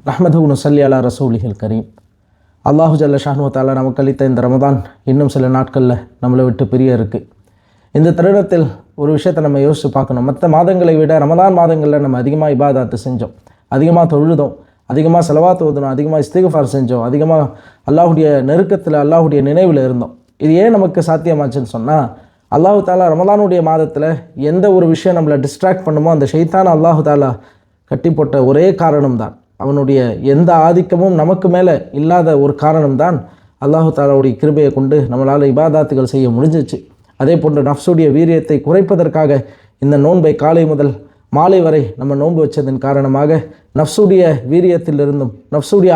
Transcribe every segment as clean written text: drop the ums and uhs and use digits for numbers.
நஹ்மதுஹு நுஸல்லி அலா ரசூலிஹில் கரீம். அல்லாஹு ஜல்ல ஷானு தஆலா நமக்கு அளித்த இந்த ரமதான் இன்னும் சில நாட்களில் நம்மளை விட்டு பிரிய இருக்குது. இந்த தருணத்தில் ஒரு விஷயத்தை நம்ம யோசித்து பார்க்கணும். மற்ற மாதங்களை விட ரமதான் மாதங்களில் நம்ம அதிகமாக இபாதாத்து செஞ்சோம், அதிகமாக தொழுதோம், அதிகமாக செலவாத்து ஓதுனோம், அதிகமாக இஸ்திக்ஃபார் செஞ்சோம், அதிகமாக அல்லாஹுடைய நெருக்கத்தில் அல்லாஹுடைய நினைவில் இருந்தோம். இது ஏன் நமக்கு சாத்தியமாச்சுன்னு சொன்னால், அல்லாஹு தாலா ரமதானுடைய மாதத்தில் எந்த ஒரு விஷயம் நம்மளை டிஸ்ட்ராக்ட் பண்ணுமோ அந்த ஷைத்தான அல்லாஹு தாலா கட்டி போட்ட ஒரே காரணம்தான், அவனுடைய எந்த ஆதிக்கமும் நமக்கு மேலே இல்லாத ஒரு காரணம்தான் அல்லாஹு தாலாவுடைய கிருபையை கொண்டு நம்மளால் இபாதாத்துகள் செய்ய முடிஞ்சிச்சு. அதே போன்று நஃப்ஸுடைய வீரியத்தை குறைப்பதற்காக இந்த நோன்பை காலை முதல் மாலை வரை நம்ம நோன்பு வச்சதன் காரணமாக நஃப்ஸுடைய வீரியத்திலிருந்தும் நஃப்ஸுடைய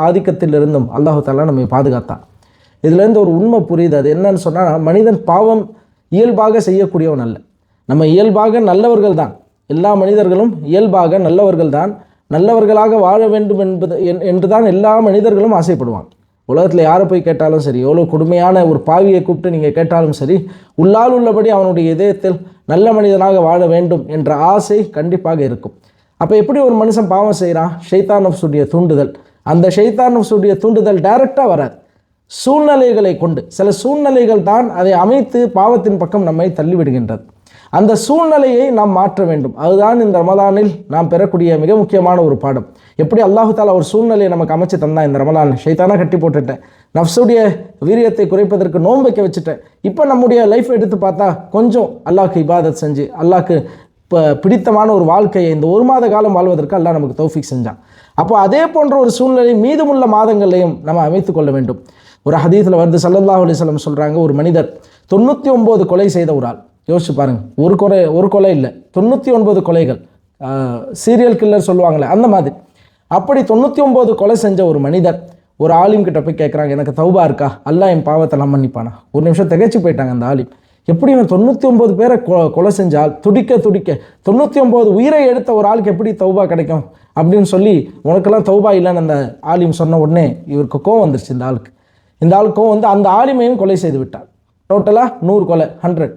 ஆதிக்கத்திலிருந்தும் அல்லாஹு தாலா நம்மை பாதுகாத்தான். இதுலேருந்து ஒரு உண்மை புரியுது. அது என்னன்னு சொன்னால், மனிதன் பாவம் இயல்பாக செய்யக்கூடியவன் அல்ல. நம்ம இயல்பாக நல்லவர்கள் தான், எல்லா மனிதர்களும் இயல்பாக நல்லவர்கள் தான், நல்லவர்களாக வாழ வேண்டும் என்று தான் எல்லா மனிதர்களும் ஆசைப்படுவாங்க. உலகத்தில் யாரை போய் கேட்டாலும் சரி, எவ்வளோ கொடுமையான ஒரு பாவியை கூப்பிட்டு நீங்கள் கேட்டாலும் சரி, உள்ளால் உள்ளபடி அவனுடைய இதயத்தில் நல்ல மனிதனாக வாழ வேண்டும் என்ற ஆசை கண்டிப்பாக இருக்கும். அப்போ எப்படி ஒரு மனுஷன் பாவம் செய்கிறான்? ஷைத்தான் நஃப்ஸுடைய தூண்டுதல். அந்த ஷைத்தான் நஃப்ஸுடைய தூண்டுதல் டைரெக்டாக வராது, சூழ்நிலைகளை கொண்டு. சில சூழ்நிலைகள் தான் அதை அமைத்து பாவத்தின் பக்கம் நம்மை தள்ளிவிடுகின்றது. அந்த சூழ்நிலையை நாம் மாற்ற வேண்டும். அதுதான் இந்த ரமலானில் நாம் பெறக்கூடிய மிக முக்கியமான ஒரு பாடம். எப்படி அல்லாஹு தாலா ஒரு சூழ்நிலையை நமக்கு அமைச்சு தந்தான். இந்த ரமலான் ஷைத்தானா கட்டி போட்டுட்டேன், நஃப்ஸுடைய வீரியத்தை குறைப்பதற்கு நோன்பு வைக்க வச்சுட்டேன். இப்போ நம்முடைய லைஃப் எடுத்து பார்த்தா கொஞ்சம் அல்லாஹ்க்கு இபாதத் செஞ்சு அல்லாஹ்க்கு பிடித்தமான ஒரு வாழ்க்கையை இந்த ஒரு மாத காலம் வாழ்வதற்கு அல்லாஹ் நமக்கு தௌஃபீக் செஞ்சான். அப்போ அதே போன்ற ஒரு சூழ்நிலை மீதமுள்ள மாதங்களையும் நம்ம அமைத்து கொள்ள வேண்டும். ஒரு ஹதீஸில் வந்து ஸல்லல்லாஹு அலைஹி வஸல்லம் சொல்கிறாங்க, ஒரு மனிதர் 99 கொலை செய்த ஒரு ஆள். யோசிச்சு பாருங்கள், ஒரு கொலை இல்லை, 99 கொலைகள். சீரியல் கில்லர் சொல்லுவாங்களே அந்த மாதிரி. அப்படி 99 கொலை செஞ்ச ஒரு மனிதர் ஒரு ஆலிம் கிட்ட போய் கேட்குறாங்க, எனக்கு தௌபா இருக்கா, அல்லாஹ் என் பாவத்தெல்லாம் மன்னிப்பானா? ஒரு நிமிஷம் திகைச்சு போயிட்டாங்க அந்த ஆலிம். எப்படி இவன் 99 பேரை கொலை செஞ்சால் துடிக்க 99 உயிரை எடுத்த ஒரு ஆளுக்கு எப்படி தௌபா கிடைக்கும் அப்படின்னு சொல்லி, உனக்கெல்லாம் தௌபா இல்லைன்னு அந்த ஆலிம் சொன்ன உடனே இவருக்கு கோவம் வந்துருச்சு. இந்த ஆளுக்கு கோவம் வந்து அந்த ஆலிமையும் கொலை செய்து விட்டார். டோட்டலாக 100 கொலை, 100.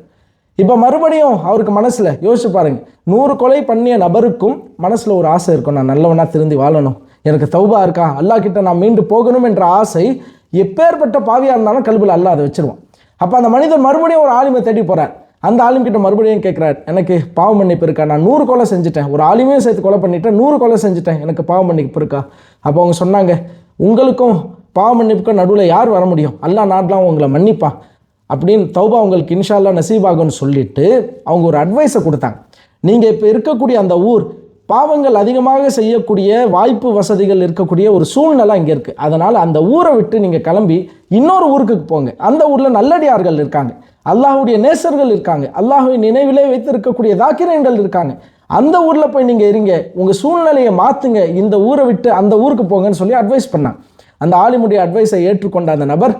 இப்போ மறுபடியும் அவருக்கு மனசில் யோசிச்சு பாருங்கள், 100 கொலை பண்ணிய நபருக்கும் மனசில் ஒரு ஆசை இருக்கும், நான் நல்லவனாக திருந்தி வாழணும், எனக்கு தௌபா இருக்கா, அல்லாஹ் கிட்ட நான் மீண்டு போகணும் என்ற ஆசை எப்பேற்பட்ட பாவியாக இருந்தாலும் கல்வியில் அல்லாஹ் அதை வச்சிருவான். அப்போ அந்த மனிதர் மறுபடியும் ஒரு ஆலிமை தேடி போகிறார். அந்த ஆலிம் கிட்ட மறுபடியும் கேட்குறார், எனக்கு பாவ மன்னிப்பு இருக்கா, நான் 100 கொலை செஞ்சுட்டேன், ஒரு ஆலிமையும் சேர்த்து கொலை பண்ணிட்டேன், 100 கொலை செஞ்சுட்டேன், எனக்கு பாவ மன்னிப்பு இருக்கா? அப்போ அவங்க சொன்னாங்க, உங்களுக்கும் பாவ மன்னிப்புக்கும் நடுவில் யார் வர முடியும், அல்லாஹ் நாடலாம் உங்களை மன்னிப்பா அப்படின்னு, தௌபா உங்களுக்கு இன்ஷா அல்லாஹ் நசீபாகும்னு சொல்லிட்டு அவங்க ஒரு அட்வைஸை கொடுத்தாங்க. நீங்கள் இப்போ இருக்கக்கூடிய அந்த ஊர் பாவங்கள் அதிகமாக செய்யக்கூடிய வாய்ப்பு வசதிகள் இருக்கக்கூடிய ஒரு சூழ்நிலை இங்கே இருக்குது. அதனால் அந்த ஊரை விட்டு நீங்கள் கிளம்பி இன்னொரு ஊருக்கு போங்க. அந்த ஊரில் நல்லடியார்கள் இருக்காங்க, அல்லாஹுடைய நேசர்கள் இருக்காங்க, அல்லாஹுவை நினைவிலே வைத்து இருக்கக்கூடிய தாக்கிரங்கள் இருக்காங்க. அந்த ஊரில் போய் நீங்கள் இருங்க, உங்கள் சூழ்நிலையை மாற்றுங்க, இந்த ஊரை விட்டு அந்த ஊருக்கு போங்கன்னு சொல்லி அட்வைஸ் பண்ணாங்க. அந்த ஆலிமுடைய அட்வைஸை ஏற்றுக்கொண்ட அந்த நபர்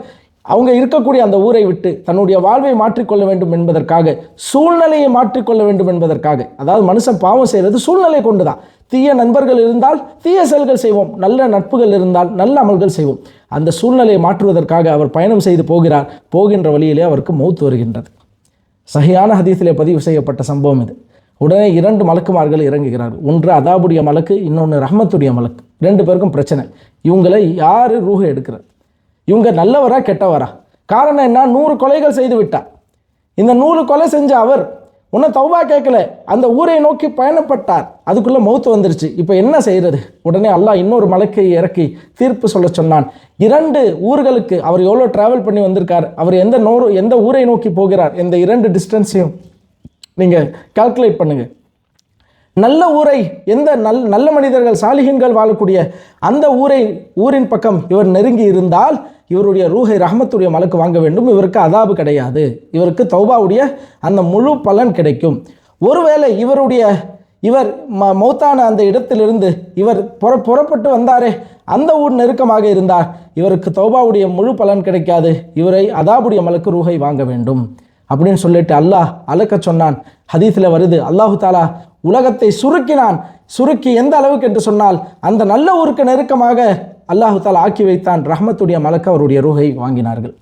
அவங்க இருக்கக்கூடிய அந்த ஊரை விட்டு தன்னுடைய வாழ்வை மாற்றிக்கொள்ள வேண்டும் என்பதற்காக, சூழ்நிலையை மாற்றிக்கொள்ள வேண்டும் என்பதற்காக, அதாவது மனுஷன் பாவம் செய்கிறது சூழ்நிலை கொண்டு தான். தீய நண்பர்கள் இருந்தால் தீய செயல்கள் செய்வோம், நல்ல நட்புகள் இருந்தால் நல்ல அமல்கள் செய்வோம். அந்த சூழ்நிலையை மாற்றுவதற்காக அவர் பயணம் செய்து போகிறார். போகின்ற வழியிலே அவருக்கு மௌத் வருகின்றது. சஹீஹான ஹதீஸிலே பதிவு செய்யப்பட்ட சம்பவம் இது. உடனே 2 மலக்குமார்கள் இறங்குகிறார்கள். ஒன்று அதாபுடைய மலக்கு, இன்னொன்று ரஹ்மத்துடைய மலக்கு. 2 பேருக்கும் பிரச்சனை. இவங்களை யார் ரூஹை எடுக்கிறார்? இவங்க நல்லவரா கெட்டவரா? காரணம் என்ன? 100 கொலைகள் செய்து விட்டார். இந்த 100 கொலை செஞ்ச அவர் ஒன்றும் தௌபா கேட்கல, அந்த ஊரை நோக்கி பயணப்பட்டார். அதுக்குள்ளே மௌத்து வந்துருச்சு. இப்போ என்ன செய்கிறது? உடனே அல்லாஹ் இன்னொரு மலக்கை இறக்கி தீர்ப்பு சொல்ல சொன்னான். 2 ஊர்களுக்கு அவர் எவ்வளோ ட்ராவல் பண்ணி வந்திருக்கார், அவர் எந்த ஊரை நோக்கி போகிறார், இந்த 2 டிஸ்டன்ஸையும் நீங்கள் கால்குலேட் பண்ணுங்கள். நல்ல ஊரை, எந்த நல்ல மனிதர்கள் சாலிஹீன்கள் வாழக்கூடிய அந்த ஊரின் பக்கம் இவர் நெருங்கி இருந்தால் இவருடைய ரூஹை ரஹ்மத்துடைய மலக்கு வாங்க வேண்டும். இவருக்கு அதாபு கிடையாது, இவருக்கு தௌபாவுடைய அந்த முழு பலன் கிடைக்கும். ஒருவேளை இவர் மௌத்தான அந்த இடத்திலிருந்து இவர் புறப்பட்டு வந்தாரே, அந்த ஊர் நெருக்கமாக இருந்தார், இவருக்கு தௌபாவுடைய முழு பலன் கிடைக்காது, இவரை அதாபுடைய மலக்கு ரூஹை வாங்க வேண்டும் அப்படின்னு சொல்லிட்டு அல்லாஹ் அலக்க சொன்னான். ஹதீஸில் வருது, அல்லாஹு தாலா உலகத்தை சுருக்கி எந்த அளவுக்கு என்று சொன்னால் அந்த நல்ல ஊருக்கு நெருக்கமாக அல்லாஹு தாலா ஆக்கி வைத்தான். ரஹ்மத்துடைய மலக்கு அவருடைய ரூஹை வாங்கினார்கள்.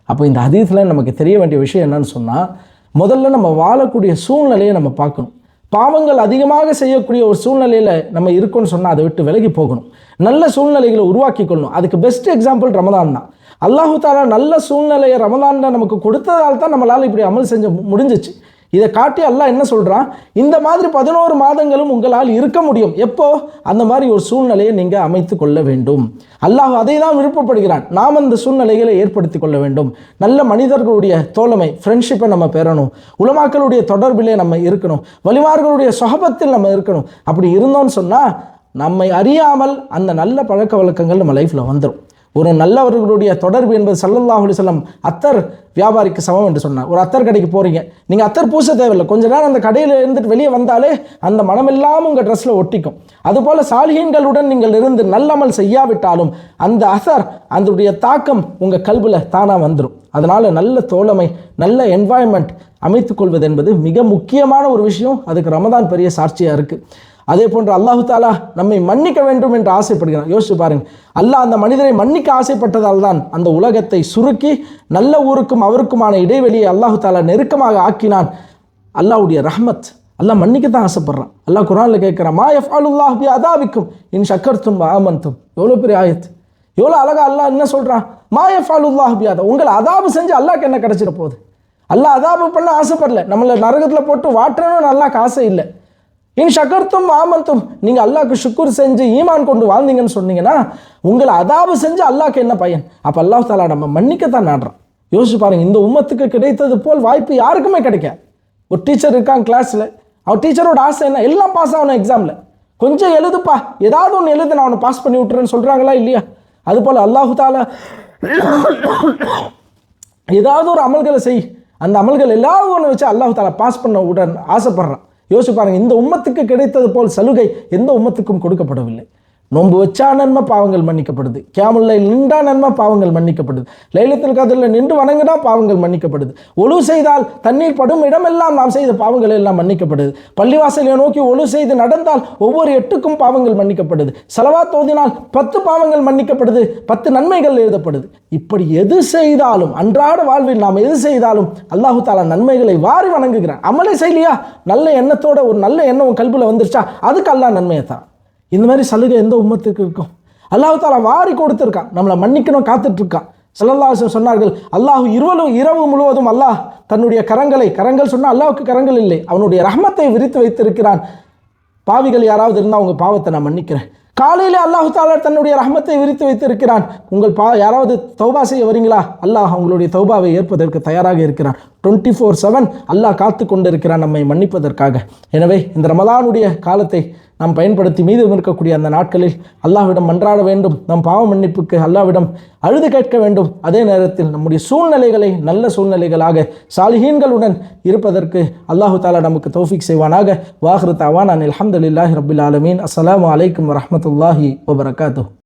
அப்போ இந்த ஹதீஸில் நமக்கு தெரிய வேண்டிய விஷயம் என்னன்னு சொன்னால், முதல்ல நம்ம வாழக்கூடிய சூழ்நிலையை நம்ம பார்க்கணும். பாவங்கள் அதிகமாக செய்யக்கூடிய ஒரு சூழ்நிலையில் நம்ம இருக்கோம்னு சொன்னால் அதை விட்டு விலகி போகணும். நல்ல சூழ்நிலைகளை உருவாக்கி கொள்ளணும். அதுக்கு பெஸ்ட் எக்ஸாம்பிள் ரமதான் தான். அல்லாஹு தாலா நல்ல சூழ்நிலையை ரமதானில் நமக்கு கொடுத்ததால் தான் நம்மளால் இப்படி அமல் செஞ்ச முடிஞ்சிச்சு. இதை காட்டி அல்லாஹ் என்ன சொல்கிறான், இந்த மாதிரி 11 மாதங்களும் உங்களால் இருக்க முடியும். எப்போ? அந்த மாதிரி ஒரு சூழ்நிலையை நீங்கள் அமைத்து கொள்ள வேண்டும். அல்லாஹ் அதை தான் விருப்பப்படுகிறான். நாம் அந்த சூழ்நிலைகளை ஏற்படுத்தி கொள்ள வேண்டும். நல்ல மனிதர்களுடைய தோழமை, ஃப்ரெண்ட்ஷிப்பை நம்ம பெறணும். உலமாக்களுடைய தொடர்பிலே நம்ம இருக்கணும். வலிமார்களுடைய சொஹபத்தில் நம்ம இருக்கணும். அப்படி இருந்தோம்னு சொன்னால் நம்மை அறியாமல் அந்த நல்ல பழக்க வழக்கங்கள் நம்ம லைஃப்பில் வந்துடும். ஒரு நல்லவர்களுடைய தொடர்பு என்பது ஸல்லல்லாஹு அலைஹி வஸல்லம் அத்தர் வியாபாரிக்கு சமம் என்று சொன்னார். ஒரு அத்தர் கடைக்கு போகிறீங்க, நீங்கள் அத்தர் பூச தேவையில்லை, கொஞ்ச நேரம் அந்த கடையில் இருந்துட்டு வெளியே வந்தாலே அந்த மனமெல்லாம் உங்கள் ட்ரெஸ்ஸில் ஒட்டிக்கும். அதுபோல் சாலிஹீன்களுடன் நீங்கள் இருந்து நல்லமல் செய்யாவிட்டாலும் அந்த அசர், அதனுடைய தாக்கம் உங்கள் கல்வியில் தானாக வந்துடும். அதனால் நல்ல தோழமை, நல்ல என்வாயன்மெண்ட் அமைத்துக் கொள்வது என்பது மிக முக்கியமான ஒரு விஷயம். அதுக்கு ரமதான் பெரிய சாட்சியாக இருக்குது. அதே போன்று அல்லாஹு தாலா நம்மை மன்னிக்க வேண்டும் என்று ஆசைப்படுகிறான். யோசிச்சு பாருங்க, அல்லாஹ் அந்த மனிதரை மன்னிக்க ஆசைப்பட்டதால் தான் அந்த உலகத்தை சுருக்கி நல்ல ஊருக்கும் அவருக்குமான இடைவெளியை அல்லாஹு தாலா நெருக்கமாக ஆக்கினான். அல்லாஹ்வுடைய ரஹ்மத், அல்லாஹ் மன்னிக்கத்தான் ஆசைப்படுறான். அல்லாஹ் குர்ஆனில் கேட்குறான், மா யஃஅலுல்லாஹு பி அதாபிக்கும் இன் ஷக்கர்தும் வ ஆமன்தும். எவ்வளோ பெரிய ஆயத், எவ்வளோ அழகா அல்லாஹ் என்ன சொல்கிறான், மா யஃஅலுல்லாஹு பி அதா. உங்களை அதாபு செஞ்சு அல்லாஹ்க்கு என்ன கிடைச்சிட போகுது? அல்லாஹ் அதாபு பண்ண ஆசைப்படல, நம்மளை நரகத்தில் போட்டு வாட்டணும்னு அல்லாஹ்க்கு ஆசை இல்லை. இன் ஷக்கர்த்தும் ஆமன்தும், நீங்கள் அல்லாஹ்க்கு ஷுக்குர் செஞ்சு ஈமான் கொண்டு வாழ்ந்தீங்கன்னு சொன்னீங்கன்னா உங்களை அதாபு செஞ்சு அல்லாஹ்க்கு என்ன பயன்? அப்போ அல்லாஹ் தாலா நம்ம மன்னிக்கத்தான் நாடுறான். யோசிச்சு பாருங்க, இந்த உம்மத்துக்கு கிடைத்தது போல் வாய்ப்பு யாருக்குமே கிடைக்காது. ஒரு டீச்சர் இருக்காங்க கிளாஸில், அவன் டீச்சரோட ஆசை என்ன? எல்லாம் பாஸ் ஆகணும் எக்ஸாமில், கொஞ்சம் எழுதுப்பா, ஏதாவது ஒன்று எழுது, நான் அவனை பாஸ் பண்ணி விட்டுறேன்னு சொல்கிறாங்களா இல்லையா? அதுபோல் அல்லாஹு தாலா ஏதாவது ஒரு அமல்களை செய், அந்த அமல்கள் எல்லாரும் ஒன்று வச்சு அல்லாஹு தாலா பாஸ் பண்ண உடன் ஆசைப்படுறான். யோசிச்சு பாருங்க, இந்த உம்மத்துக்கு கிடைத்தது போல் சலுகை எந்த உம்மத்துக்கும் கொடுக்கப்படவில்லை. நோன்பு வச்சா நன்மை, பாவங்கள் மன்னிக்கப்படுது. கியாமுல் லைல் நின்றா நன்மை, பாவங்கள் மன்னிக்கப்படுது. லைலத்துல் கத்ரில் நின்று வணங்கினா பாவங்கள் மன்னிக்கப்படுது. ஒழு செய்தால் தண்ணீர் படும் இடமெல்லாம் நாம் செய்த பாவங்கள் எல்லாம் மன்னிக்கப்படுது. பள்ளிவாசலை நோக்கி ஒழு செய்து நடந்தால் ஒவ்வொரு 8க்கும் பாவங்கள் மன்னிக்கப்படுது. ஸலவாத் ஓதினால் 10 பாவங்கள் மன்னிக்கப்படுது, 10 நன்மைகள் எழுதப்படுது. இப்படி எது செய்தாலும், அன்றாட வாழ்வில் நாம் எது செய்தாலும் அல்லாஹு தாலா நன்மைகளை வாரி வணங்குகிறான். அமலே செய்யலையா, நல்ல எண்ணத்தோட ஒரு நல்ல எண்ணம் கல்வியில் வந்துருச்சா, அதுக்கு அல்லாஹ் நன்மையை தான். இந்த மாதிரி சலுகை எந்த உம்மத்துக்கு இருக்கும்? அல்லாஹ் தாலா வாரி கொடுத்துருக்கான், நம்மளை மன்னிக்கணும் காத்துட்ருக்கான். ஸல்லல்லாஹு அலைஹி வஸல்லம் சொன்னார்கள், அல்லாஹ் இரவு முழுவதும் அல்லாஹ் தன்னுடைய கரங்கள் சொன்னால் அல்லாஹ்வுக்கு கரங்கள் இல்லை, அவனுடைய ரஹ்மத்தை விரித்து வைத்திருக்கிறான். பாவிகள் யாராவது இருந்தால் உங்கள் பாவத்தை நான் மன்னிக்கிறேன். காலையில் அல்லாஹு தாலா தன்னுடைய ரஹ்மத்தை விரித்து வைத்திருக்கிறான். உங்கள் யாராவது தௌபா செய்ய வரீங்களா, அல்லாஹ் அவங்களுடைய தௌபாவை ஏற்பதற்கு தயாராக இருக்கிறான். 24/7 அல்லாஹ் காத்து கொண்டிருக்கிறான் நம்மை மன்னிப்பதற்காக. எனவே இந்த ரமலானுடைய காலத்தை நாம் பயன்படுத்தி மீதம் இருக்கக்கூடிய அந்த நாட்களில் அல்லாஹ்விடம் மன்றாட வேண்டும். நம் பாவ மன்னிப்புக்கு அல்லாஹ்விடம் அழுது கேட்க வேண்டும். அதே நேரத்தில் நம்முடைய சூழ்நிலைகளை நல்ல சூழ்நிலைகளாக சாலிஹீன்களுடன் இருப்பதற்கு அல்லாஹு தாலா நமக்கு தௌஃபீக் செய்வானாக. வாஹிரு தஅவானா அல்ஹம்துலில்லாஹி ரப்பில் ஆலமீன். அஸ்ஸலாமு அலைக்கும் வரஹ்மத்துல்லாஹி வபரகாத்துஹு.